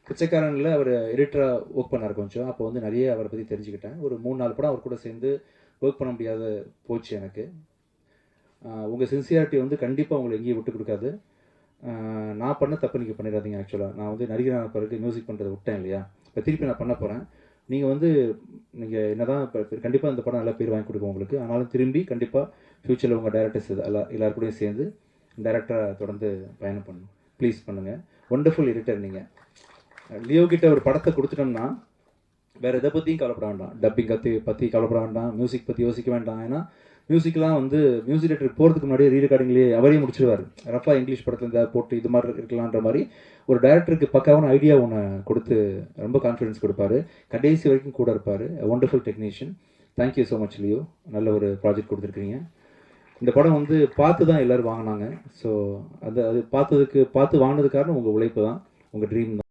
பிச்சைக்காரனில் அவர் எடிட்டராக work பண்ணார் கொஞ்சம். அப்போ வந்து நிறைய அவரை பற்றி தெரிஞ்சுக்கிட்டேன். ஒரு 3-4 படம் அவர் கூட சேர்ந்து ஒர்க் பண்ண முடியாத போச்சு எனக்கு. உங்கள் சின்சியாரிட்டி வந்து கண்டிப்பாக உங்களை எங்கேயும் விட்டு கொடுக்காது. நான் பண்ண தப்பு நீங்கள் பண்ணிடாதீங்க. ஆக்சுவலாக நான் வந்து நடிகரான பிறகு மியூசிக் பண்ணுறதை விட்டேன் இல்லையா, இப்போ திருப்பி நான் பண்ண போகிறேன். நீங்கள் வந்து நீங்கள் என்ன தான் இப்போ கண்டிப்பாக இந்த படம் நல்லா பேர் வாங்கி கொடுக்கும் உங்களுக்கு. ஆனாலும் திரும்பி கண்டிப்பாக ஃப்யூச்சரில் உங்கள் டேரக்டர்ஸ் எல்லாருக்கூடையும் சேர்ந்து டேரக்டராக தொடர்ந்து பயணம் பண்ணணும். ப்ளீஸ் பண்ணுங்கள். ஒண்டர்ஃபுல் எடிட்டர் நீங்கள். லியோ கிட்ட ஒரு படத்தை கொடுத்துட்டோம்னா வேறு எதை பற்றியும் கவலைப்பட வேண்டாம். டப்பிங் பற்றி கவலைப்பட வேண்டாம். மியூசிக் பற்றி யோசிக்க வேண்டாம். ஏன்னா மியூசிக்லாம் வந்து மியூசிக் டேரக்டர் போகிறதுக்கு முன்னாடியே ரீரெக்கார்டிங்லேயே அவரையும் முடிச்சிருவார். ரஃபா இங்கிலீஷ் படத்தில் இருந்தால் போட்டு இது மாதிரி இருக்கலான்ற மாதிரி ஒரு டேரக்டருக்கு பக்காவான ஐடியா ஒன்று கொடுத்து ரொம்ப கான்ஃபிடன்ஸ் கொடுப்பாரு. கடைசி வரைக்கும் கூட இருப்பார். Wonderful technician. Thank you so much Leo. நல்ல ஒரு ப்ராஜெக்ட் கொடுத்துருக்கீங்க. இந்த படம் வந்து பார்த்து தான் எல்லோரும் வாங்கினாங்க. ஸோ அது பார்த்து வாங்கினது காரணம் உங்கள் உழைப்பு தான், உங்கள் ட்ரீம் தான்.